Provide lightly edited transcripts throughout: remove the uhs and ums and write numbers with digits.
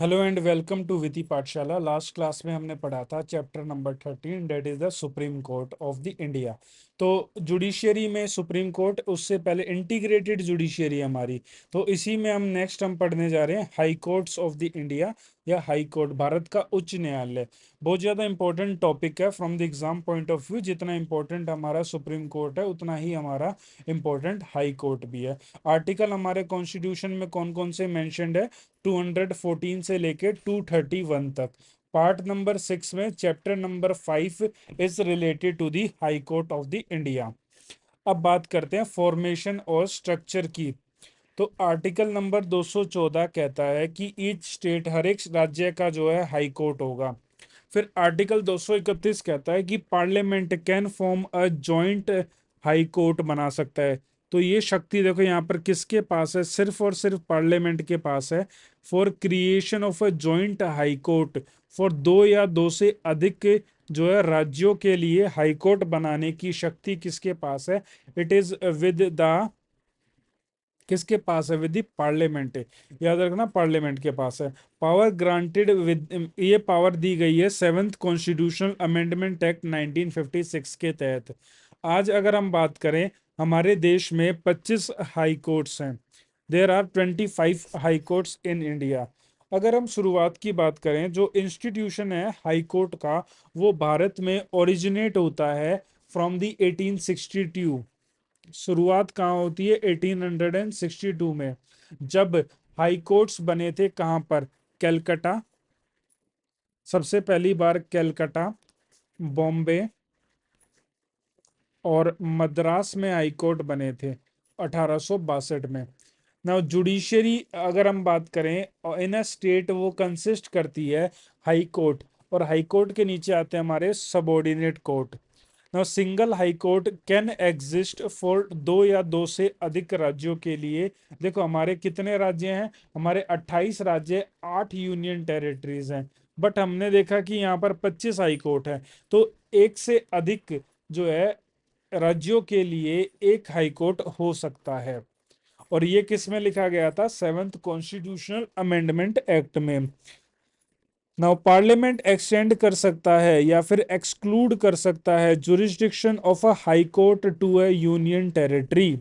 Hello and welcome to Vidhi Pathshala. Last class में हमने पढ़ा था chapter number 13, that is the supreme Court of the India. तो judiciary में सुप्रीम कोर्ट, उससे पहले इंटीग्रेटेड जुडिशियरी हमारी। तो इसी में हम पढ़ने जा रहे हैं high courts of the India या हाई कोर्ट, भारत का उच्च न्यायालय। बहुत ज़्यादा इंपॉर्टेंट टॉपिक है from the exam point of view. जितना इंपॉर्टेंट हमारा सुप्रीम कोर्ट है उतना ही हमारा इंपॉर्टेंट हाई कोर्ट भी है। आर्टिकल हमारे कॉन्स्टिट्यूशन में कौन कौन से मैंशनड है? 214 से लेके 231 तक। पार्ट नंबर 6 में chapter number 5 is related to the high Court of the India. अब बात करते हैं फॉर्मेशन और स्ट्रक्चर की। तो आर्टिकल नंबर 214 कहता है कि ईच स्टेट, हर एक राज्य का जो है हाई कोर्ट होगा। फिर आर्टिकल 231 कहता है कि parliament can form a joint high court बना सकता है। तो ये शक्ति देखो यहाँ पर किसके पास है? सिर्फ और सिर्फ पार्लियामेंट के पास है। For creation of a joint high court, for दो या दो से अधिक जो है राज्यों के लिए हाई कोर्ट बनाने की शक्ति किसके पास है? इट इज विद द, किसके पास है? With the parliament. याद रखना, पार्लियामेंट के पास है। पावर ग्रांटेड विद, ये पावर दी गई है सेवेंथ कॉन्स्टिट्यूशनल अमेंडमेंट एक्ट 1956 के तहत। आज अगर हम बात करें, हमारे देश में 25 हाई कोर्ट्स हैं। There are 25 high courts in India. अगर हम शुरुआत की बात करें, जो इंस्टीट्यूशन है हाई कोर्ट का, वो भारत में ओरिजिनेट होता है फ्रॉम द 1862। शुरुआत कहाँ होती है? 1862 में, जब हाई कोर्ट्स बने थे। कहाँ पर? कैलकटा, सबसे पहली बार कैलकटा, बॉम्बे और मद्रास में हाई कोर्ट बने थे 1862 में। नाउ जुडिशरी अगर हम बात करें, इन अ स्टेट वो कंसिस्ट करती है हाई कोर्ट, और हाई कोर्ट के नीचे आते हैं हमारे subordinate court. Now single high court can exist for दो या दो से अधिक राज्यों के लिए। देखो हमारे कितने राज्य हैं? हमारे 28 राज्य, 8 यूनियन टेरिटरीज हैं। बट हमने देखा कि यहाँ पर 25 हाई कोर्ट है। तो एक से अधिक जो है राज्यों के लिए एक हाई कोर्ट हो सकता है। और ये किस में लिखा गया था? सेवंथ कॉन्स्टिट्यूशनल अमेंडमेंट एक्ट में। नाउ पार्लियामेंट एक्सटेंड कर सकता है या फिर एक्सक्लूड कर सकता है jurisdiction of a high court to a union territory.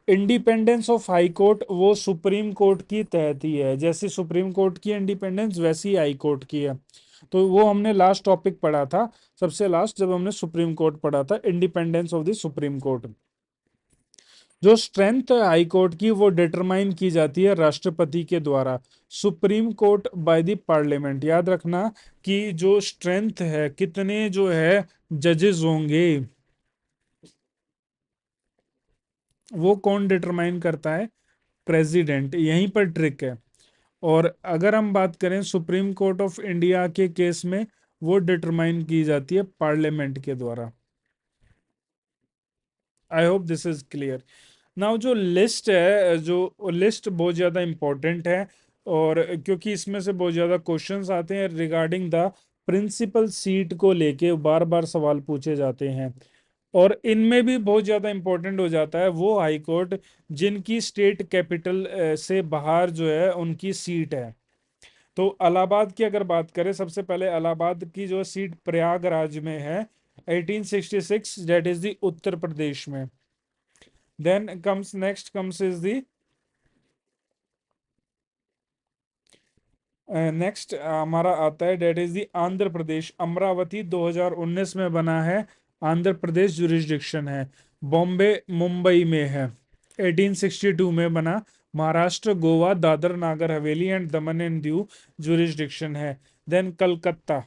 Independence of high court वो सुप्रीम कोर्ट की तहत ही है। जैसे सुप्रीम कोर्ट की इंडिपेंडेंस वैसी हाई कोर्ट की है। तो वो हमने लास्ट टॉपिक पढ़ा था, सबसे लास्ट, जब हमने सुप्रीम कोर्ट पढ़ा था, independence of the supreme court. जो स्ट्रेंथ है हाई कोर्ट की, वो डिटरमाइन की जाती है राष्ट्रपति के द्वारा, supreme court by the parliament. याद रखना कि जो स्ट्रेंथ है, कितने जो है जजेस होंगे, वो कौन डिटरमाइन करता है? प्रेसिडेंट। यहीं पर ट्रिक है। और अगर हम बात करें सुप्रीम कोर्ट ऑफ इंडिया के केस में, वो डिटरमाइन की जाती है पार्लियामेंट के द्वारा। आई hope this is clear. Now जो लिस्ट है, जो लिस्ट बहुत ज़्यादा इंपॉर्टेंट है, और क्योंकि इसमें से बहुत ज़्यादा क्वेश्चंस आते हैं रिगार्डिंग द प्रिंसिपल सीट को लेके, बार बार सवाल पूछे जाते हैं। और इनमें भी बहुत ज़्यादा इंपॉर्टेंट हो जाता है वो हाई कोर्ट जिनकी स्टेट कैपिटल से बाहर जो है उनकी सीट है। तो इलाहाबाद की अगर बात करें, सबसे पहले इलाहाबाद की जो सीट प्रयागराज में है, 1866, that is the Uttar Pradesh में। Then comes next comes is the next हमारा आता है, that is the Andhra Pradesh. Amaravati 2019 में बना है, आंध्र प्रदेश जुरिस्डिक्शन है। बॉम्बे मुंबई में है, 1862 में बना। महाराष्ट्र, गोवा, दादर नागर Haveli and Daman and Diu jurisdiction है। Then Calcutta,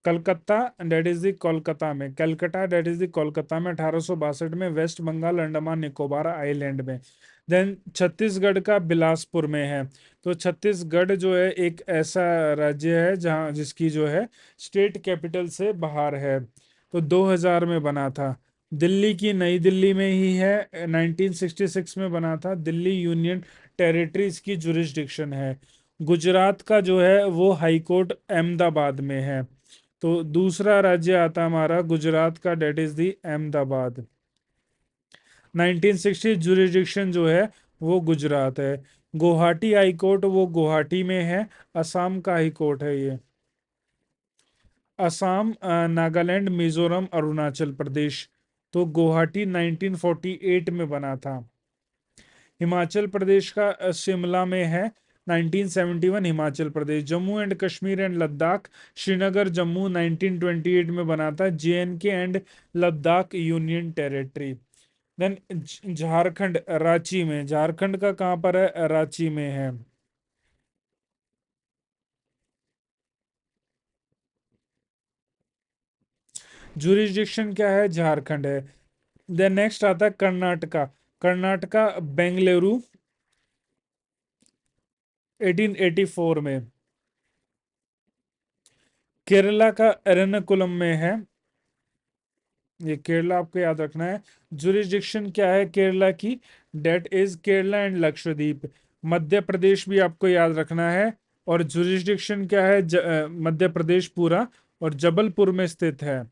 Calcutta that is the Kolkata में। Calcutta that is the Kolkata में 1862 में। वेस्ट बंगाल, अंडमान निकोबार आइलैंड में। देन छत्तीसगढ़ का बिलासपुर में है। तो छत्तीसगढ़ जो है एक ऐसा राज्य है जहाँ, जिसकी जो है स्टेट कैपिटल से बाहर है। तो 2000 में बना था। दिल्ली की नई दिल्ली में ही है, 1966 में बना था। दिल्ली यूनियन टेरिटरीज की जुरिस्डिक्शन है। गुजरात का जो है वो हाई कोर्ट अहमदाबाद में है। तो दूसरा राज्य आता हमारा गुजरात का, that is the Ahmedabad. 1960 jurisdiction जो है वो गुजरात है। गुवाहाटी हाई कोर्ट वो गुवाहाटी में है, असम का हाई कोर्ट है ये। असम, नागालैंड, मिजोरम, अरुणाचल प्रदेश। तो गुवाहाटी 1948 में बना था। हिमाचल प्रदेश का शिमला में है, 1971 हिमाचल प्रदेश। जम्मू एंड कश्मीर एंड लद्दाख, श्रीनगर जम्मू 1928 में बना था। JNK and Ladakh union territory. Then Jharkhand, Ranchi में। झारखंड का कहाँ पर है? रांची में है। जुरिस्डिक्शन क्या है? झारखंड है। देन नेक्स्ट आता है कर्नाटका। कर्नाटका बेंगलुरु 1884 में। केरला का एर्नाकुलम में है। ये केरला आपको याद रखना है। जुरिस्डिक्शन क्या है केरला की? That is Kerala and Lakshadweep. Madhya Pradesh भी आपको याद रखना है। और जुरिस्डिक्शन क्या है? मध्य प्रदेश पूरा, और जबलपुर में स्थित है।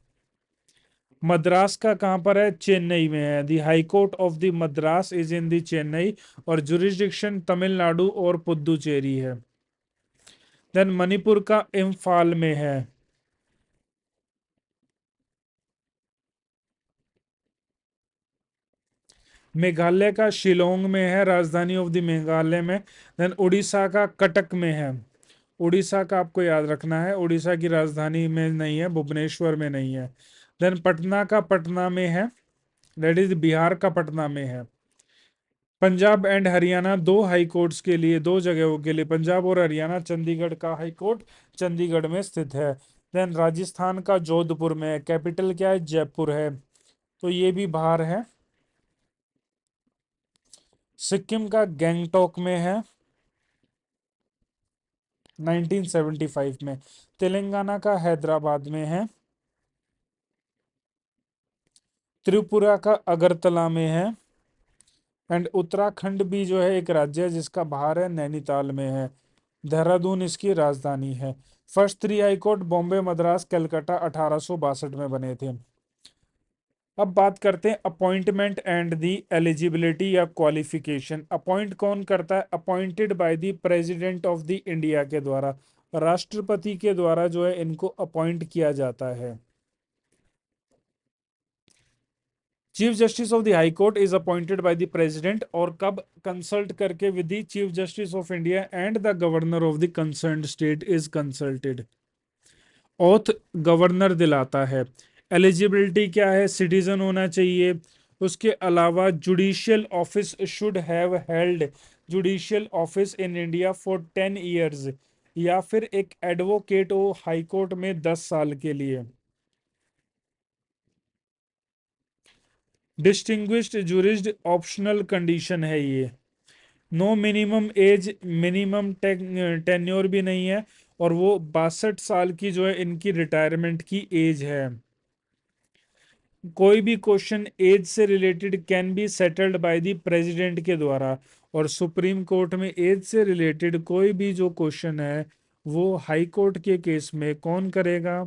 मद्रास का कहाँ पर है? चेन्नई में है। The high Court of the Madras is in the Chennai. और जुरिस्डिक्शन तमिलनाडु और पुदुचेरी है। देन मणिपुर का इम्फाल में है। मेघालय का शिलोंग में है, राजधानी ऑफ द मेघालय में। देन उड़ीसा का कटक में है। उड़ीसा का आपको याद रखना है, उड़ीसा की राजधानी में नहीं है, भुवनेश्वर में नहीं है। देन पटना का पटना में है, दैट इज बिहार का पटना में है। पंजाब एंड हरियाणा दो हाई कोर्ट्स के लिए, दो जगहों के लिए, पंजाब और हरियाणा। चंडीगढ़ का हाई कोर्ट चंडीगढ़ में स्थित है। देन राजस्थान का जोधपुर में है। कैपिटल क्या है? जयपुर है। तो ये भी बाहर है। सिक्किम का गैंगटॉक में है, 1975 में। तेलंगाना का हैदराबाद में है। त्रिपुरा का अगरतला में है। एंड उत्तराखंड भी जो है एक राज्य है जिसका बाहर है, नैनीताल में है। देहरादून इसकी राजधानी है। First three high court Bombay, Madras, Calcutta 1862 में बने थे। अब बात करते हैं अपॉइंटमेंट एंड दी एलिजिबिलिटी या क्वालिफिकेशन। अपॉइंट कौन करता है? Appointed by the president of the India के द्वारा, राष्ट्रपति के द्वारा जो है इनको अपॉइंट किया जाता है। Chief justice of the high court is appointed by the president, और कब? कंसल्ट करके with the chief justice of India and the governor of the concerned state is consulted. Oath governor दिलाता है। एलिजिबिलिटी क्या है? सिटीजन होना चाहिए। उसके अलावा judicial office should have held judicial office in India for 10 years, या फिर एक एडवोकेट हो हाई कोर्ट में 10 साल के लिए। डिस्टिंग्विश्ड जूरिस्ट ऑप्शनल कंडीशन है ये। No minimum age, minimum tenure भी नहीं है। और वो 62 साल की जो है इनकी रिटायरमेंट की एज है। कोई भी क्वेश्चन एज से related can be settled by the president के द्वारा। और सुप्रीम कोर्ट में एज से रिलेटेड कोई भी जो क्वेश्चन है वो हाई कोर्ट के केस में कौन करेगा?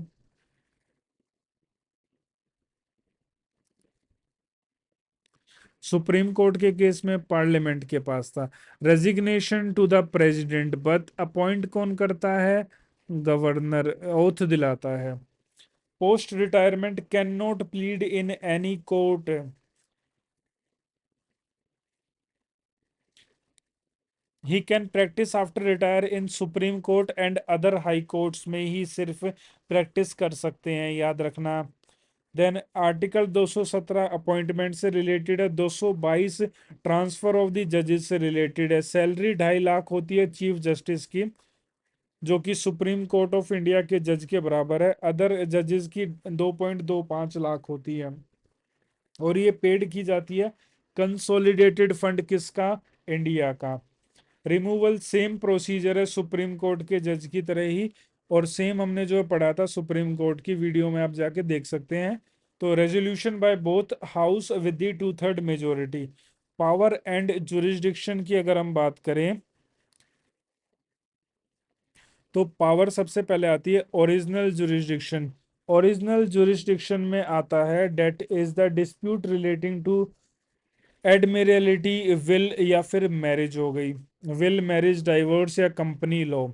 सुप्रीम कोर्ट के केस में पार्लियामेंट के पास था। Resignation to the President, but appoint कौन करता है? गवर्नर ओथ दिलाता है। Post retirement can not plead in any court. He can practise after retire in Supreme court and other high courts में ही सिर्फ प्रैक्टिस कर सकते हैं, याद रखना। देन आर्टिकल 217 अपॉइंटमेंट से रिलेटेड है। 222 ट्रांसफर ऑफ द जजेस से रिलेटेड है। सैलरी 2.5 लाख होती है चीफ जस्टिस की, जो कि सुप्रीम कोर्ट ऑफ इंडिया के जज के बराबर है। अदर जजेस की 2.25 लाख होती है। और ये पेड की जाती है। कंसोलिडेटेड फंड किसका? इंडिया का। रिमूवल सेम प्रोसीजर है सुप्रीम कोर्ट के जज की तरह ही। और सेम हमने जो पढ़ा था सुप्रीम कोर्ट की वीडियो में आप जाके देख सकते हैं। तो resolution by both house with the 2/3 majority. Power and jurisdiction की अगर हम बात करें तो पावर सबसे पहले आती है ओरिजिनल जुरिस्डिक्शन। ओरिजिनल जुरिस्डिक्शन में आता है that is the dispute relating to admiralty, will या फिर मैरिज हो गई। विल, मैरिज, डाइवोर्स या company law.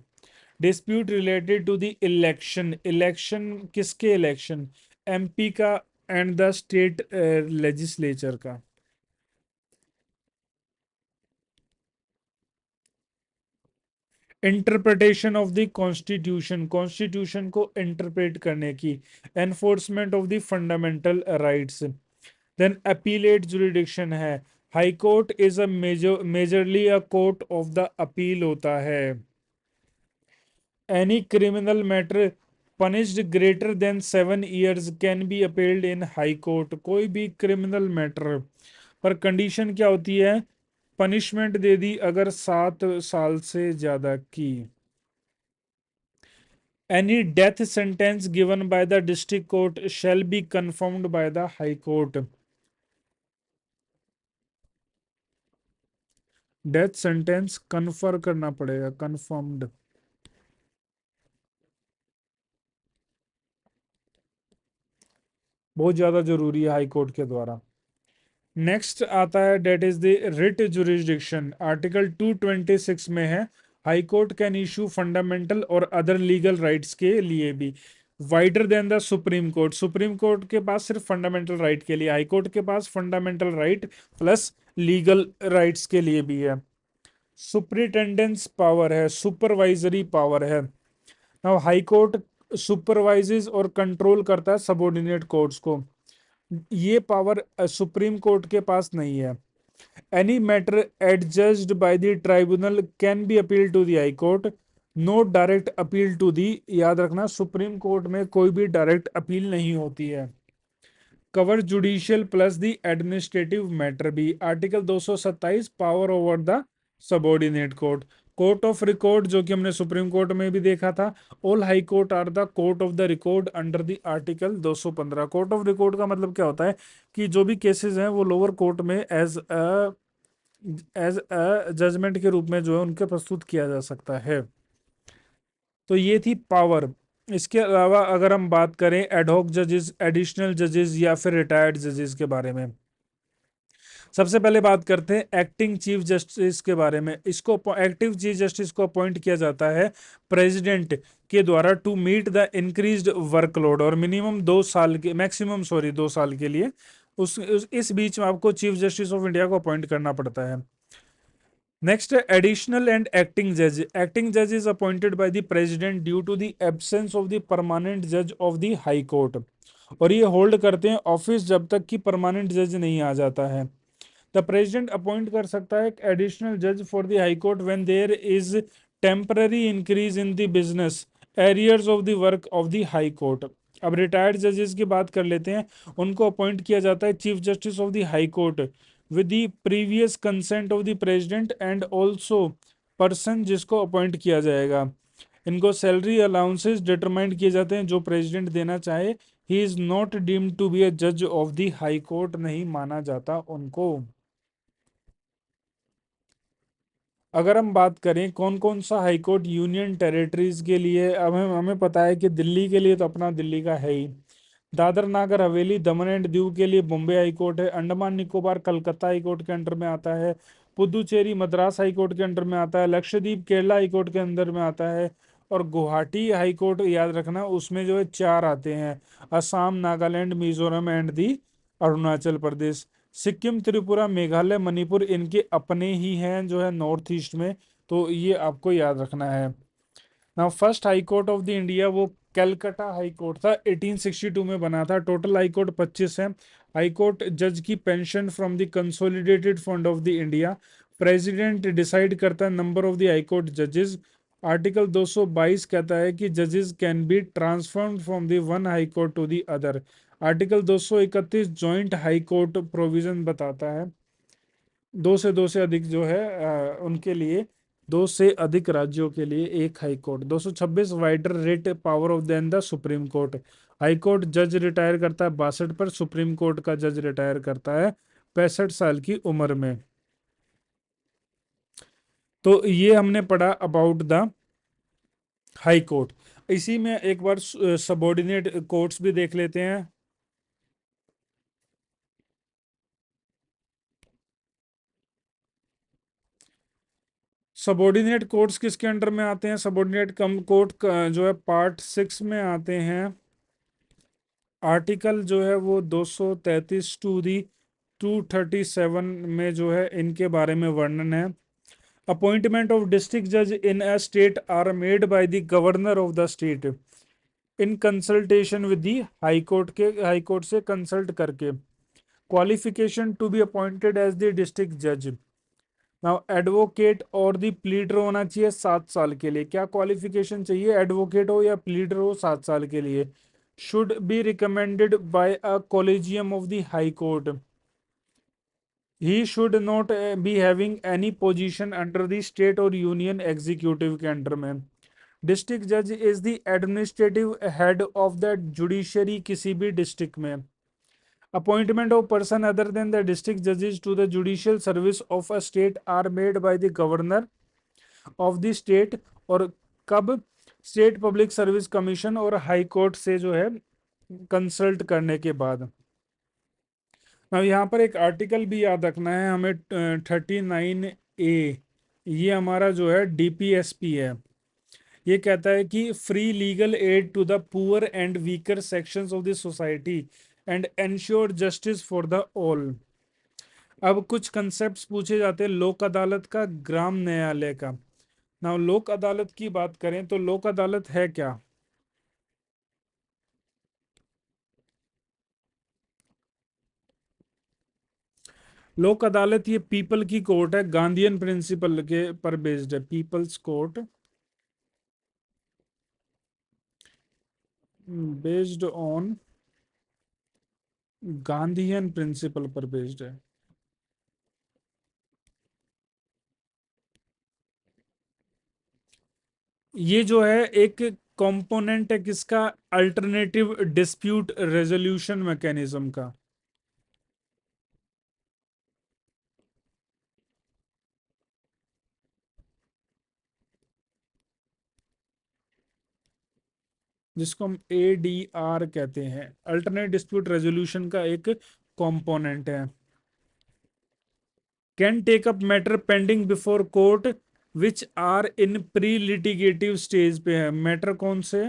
Dispute related to the election, election किसके इलेक्शन, एमपी का एंड द स्टेट लेजिस्लेचर का। Interpretation of the constitution, constitution को interpret करने की। Enforcement of the fundamental rights. Then appellate jurisdiction है, high court is a majorly a court of the appeal होता है। Any criminal matter punished greater than 7 years can be appealed in high court, कोई भी criminal matter पर condition क्या होती है, punishment दे दी अगर 7 साल से ज्यादा की। Any death sentence given by the district court shall be confirmed by the high court. Death sentence confer करना पड़ेगा, कन्फर्म्ड। बहुत ज्यादा जरूरी है हाई कोर्ट के द्वारा। नेक्स्ट आता है that is the writ jurisdiction, article 226 में है, high court can issue fundamental और अदर लीगल राइट्स के लिए भी। Wider than the supreme Court, supreme Court के पास सिर्फ फंडामेंटल राइट के लिए, हाई कोर्ट के पास fundamental right plus legal rights के लिए भी है। सुपरिटेंडेंस पावर है, सुपरवाइजरी पावर है। नाउ हाई कोर्ट सुपरवाइजेज और कंट्रोल करता है सबऑर्डिनेट कोर्ट्स को, ये पावर सुप्रीम कोर्ट के पास नहीं है। Any matter adjusted by the tribunal can be appeal to the high court, no direct appeal to the, याद रखना सुप्रीम कोर्ट में कोई भी डायरेक्ट अपील नहीं होती है। Cover judicial plus the administrative matter भी, article 227 power over the subordinate court. Court of record जो कि हमने सुप्रीम कोर्ट में भी देखा था, all high court are the court of the record under the article 215। Court of record का मतलब क्या होता है कि जो भी केसेस हैं वो लोअर कोर्ट में एज अ जजमेंट के रूप में जो है उनके प्रस्तुत किया जा सकता है। तो ये थी पावर। इसके अलावा अगर हम बात करें एडहॉक जजेस, एडिशनल जजेस या फिर रिटायर्ड जजेस के बारे में, सबसे पहले बात करते हैं एक्टिंग चीफ जस्टिस के बारे में। इसको एक्टिव चीफ जस्टिस को अपॉइंट किया जाता है प्रेसिडेंट के द्वारा to meet the increased workload, और मिनिमम 2 साल के, मैक्सिमम सॉरी 2 साल के लिए इस बीच में आपको चीफ जस्टिस ऑफ इंडिया को अपॉइंट करना पड़ता है। नेक्स्ट है एडिशनल एंड एक्टिंग जज, एक्टिंग जज is appointed by the president due to the absence of the permanent जज ऑफ द हाई कोर्ट, और ये होल्ड करते हैं ऑफिस जब तक कि परमानेंट जज नहीं आ जाता है। द प्रेसिडेंट अपॉइंट कर सकता है एक एडिशनल जज for the high court when there is temporary increase in the business arrears of the work of the high court. अब रिटायर्ड जजेस की बात कर लेते हैं, उनको अपॉइंट किया जाता है chief justice of the high court with the previous consent of the president and also person जिसको अपॉइंट किया जाएगा। इनको सैलरी अलाउंसेस डिटरमाइंड किए जाते हैं जो प्रेसिडेंट देना चाहे। He is not deemed to be a जज ऑफ द हाई कोर्ट, नहीं माना जाता उनको। अगर हम बात करें कौन कौन सा हाई कोर्ट यूनियन टेरिटरीज के लिए, अब हमें हमें पता है कि दिल्ली के लिए तो अपना दिल्ली का है ही, दादर नागर हवेली दमन एंड दीव के लिए बॉम्बे हाई कोर्ट है, अंडमान निकोबार कलकत्ता हाई कोर्ट के अंडर में आता है, पुदुचेरी मद्रास हाई कोर्ट के अंडर में आता है, लक्षद्वीप केरला हाई कोर्ट के अंदर में आता है, और गुवाहाटी हाई कोर्ट याद रखना उसमें जो है 4 आते हैं, असम, नागालैंड, मिजोरम एंड दी अरुणाचल प्रदेश। सिक्किम, त्रिपुरा, मेघालय, मणिपुर इनके अपने ही हैं जो है नॉर्थ ईस्ट में, तो ये आपको याद रखना है। Now first high Court of the India वो कैलकाटा हाई कोर्ट था, 1862 में बना था। टोटल हाई कोर्ट 25 है। हाई कोर्ट जज की pension from the consolidated fund of the India. President decide करता है number of the high court जजेस। आर्टिकल 222 कहता है कि जजेस can be transferred from the one high court to the other. Article 231 joint high court provision बताता है दो से अधिक जो है उनके लिए, 2 से अधिक राज्यों के लिए एक high court. 226 wider writ power of than the supreme court, high court जज रिटायर करता है 62 पर, सुप्रीम कोर्ट का जज रिटायर करता है 65 साल की उम्र में। तो ये हमने पढ़ा अबाउट द हाई कोर्ट। इसी में एक बार सबॉर्डिनेट कोर्ट्स भी देख लेते हैं। सबॉर्डिनेट कोर्ट्स किसके अंडर में आते हैं? सबॉर्डिनेट कम कोर्ट जो है पार्ट 6 में आते हैं। आर्टिकल जो है वो 233 टू दी 237 में जो है इनके बारे में वर्णन है। अपॉइंटमेंट ऑफ डिस्ट्रिक्ट जज in a state are made by the governor of the state in consultation with the high court से कंसल्ट करके। Qualification to be appointed as the district जज। नाउ एडवोकेट और दी प्लीडर होना चाहिए 7 साल के लिए। क्या क्वालिफिकेशन चाहिए? एडवोकेट हो या प्लीडर हो 7 साल के लिए। Should be recommended by a collegium of the high court. He should not be having any position under the state और यूनियन एग्जीक्यूटिव के अंडर में। डिस्ट्रिक्ट जज is the administrative head of the judiciary किसी भी डिस्ट्रिक्ट में। Appointment of person other than the district जजेस to the judicial service of a state are made by the governor of the state. और कब? State public service commission और high court से जो है कंसल्ट करने के बाद। अब यहाँ पर एक आर्टिकल भी याद रखना है हमें, 39A। ये हमारा जो है डीपीएसपी है। ये कहता है कि free legal aid to the poor and weaker sections of the society and ensure justice for the all. अब कुछ कंसेप्ट्स पूछे जाते हैं लोक अदालत का, ग्राम न्यायालय का। ना लोक अदालत की बात करें तो लोक अदालत है क्या? लोक अदालत ये पीपल की कोर्ट है, गांधीयन प्रिंसिपल के पर बेस्ड है। People's court based on Gandhian principle पर बेस्ड है। ये जो है एक कंपोनेंट है किसका? अल्टरनेटिव डिस्प्यूट रेजोल्यूशन मैकेनिज्म का। जिसको हम ADR कहते हैं, अल्टरनेट डिस्प्यूट रेजोल्यूशन का एक कंपोनेंट है। Can take up matter pending before court which are in pre litigative stage पे है। मैटर कौन से?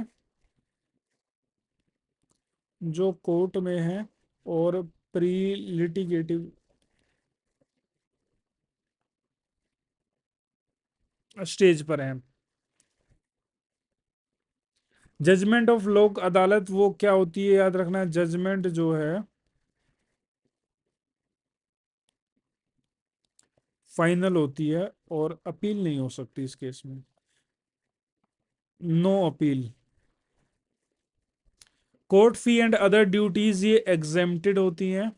जो कोर्ट में है और प्री लिटिगेटिव स्टेज पर है। जजमेंट ऑफ लोक अदालत वो क्या होती है? याद रखना, जजमेंट जो है फाइनल होती है और अपील नहीं हो सकती इस केस में। No appeal. Court fee and other duties ये एग्जेम्प्टेड होती हैं।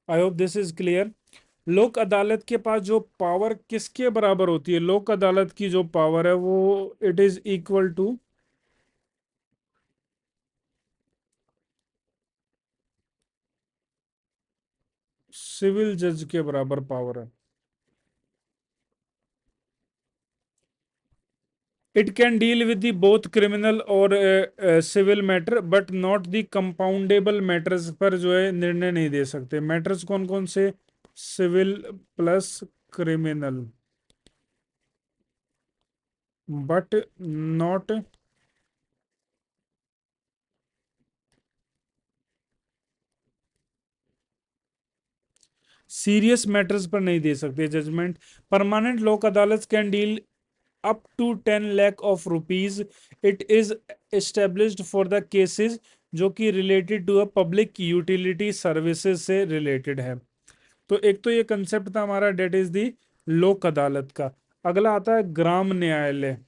I hope this is clear. Lok Adalat के पास जो पावर किसके बराबर होती है? लोक अदालत की जो पावर है वो it is equal to civil जज के बराबर पावर है। It can deal with the both criminal और civil matter but not the compoundable matters पर जो है निर्णय नहीं दे सकते। मैटर्स कौन कौन से? Civil plus criminal, but not serious matters पर नहीं दे सकते judgment. Permanent Lok Adalat can deal up to 10 lakh of rupees. It is established for the cases जो कि related to a public utility services से related है। तो एक तो ये कंसेप्ट था हमारा, डेट इज दी लोक अदालत का। अगला आता है ग्राम न्यायालय।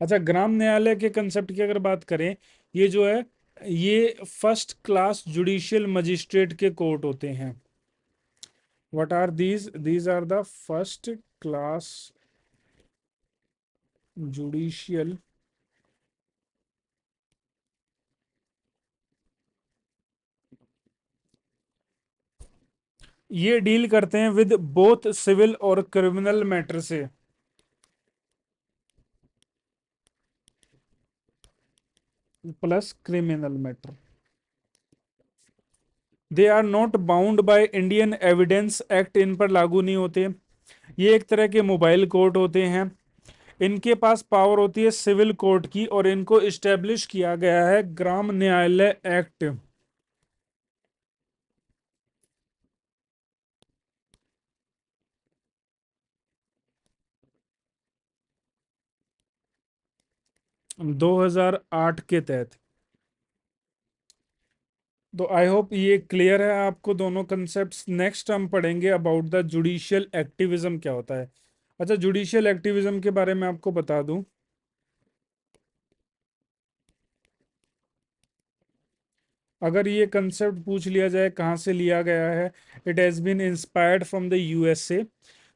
अच्छा, ग्राम न्यायालय के कंसेप्ट की अगर बात करें, ये जो है ये फर्स्ट क्लास जुडिशियल मजिस्ट्रेट के कोर्ट होते हैं। What are these are the first class judicial ये डील करते हैं विद बोथ सिविल और क्रिमिनल मैटर से। Plus criminal matter. They are not bound by Indian evidence act, इन पर लागू नहीं होते। ये एक तरह के मोबाइल कोर्ट होते हैं। इनके पास पावर होती है सिविल कोर्ट की, और इनको इस्टेब्लिश किया गया है ग्राम न्यायालय एक्ट 2008 के तहत। तो आई होप ये क्लियर है आपको दोनों कंसेप्ट्स। नेक्स्ट हम पढ़ेंगे अबाउट द जुडिशियल एक्टिविज्म क्या होता है। अच्छा, जुडिशियल एक्टिविज्म के बारे में आपको बता दूं, अगर ये कंसेप्ट पूछ लिया जाए कहाँ से लिया गया है, it has been inspired from the USA.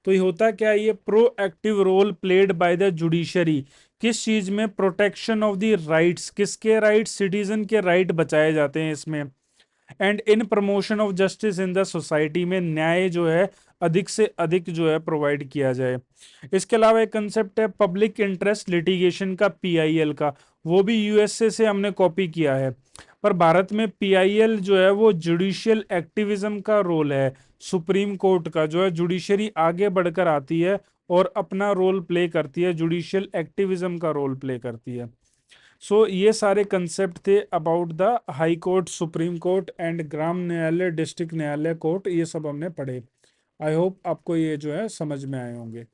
तो ये होता क्या है, ये proactive role played by the judiciary. किस चीज में? Protection of the rights. किसके राइट्स? सिटीजन के राइट बचाए जाते हैं इसमें। And in promotion of justice in the society, में न्याय जो है अधिक से अधिक जो है प्रोवाइड किया जाए। इसके अलावा एक कंसेप्ट है पब्लिक इंटरेस्ट लिटिगेशन का, पीआईएल का। वो भी यूएसए से हमने कॉपी किया है। पर भारत में पीआईएल जो है वो जुडिशियल एक्टिविज्म का रोल है। सुप्रीम कोर्ट का जो है, जुडिशरी आगे बढ़कर आती है और अपना रोल प्ले करती है, जुडिशियल एक्टिविज्म का रोल प्ले करती है। सो ये सारे कंसेप्ट थे about the high court, supreme court and ग्राम न्यायालय, डिस्ट्रिक्ट न्यायालय कोर्ट, ये सब हमने पढ़े। आई होप आपको ये जो है समझ में आए होंगे।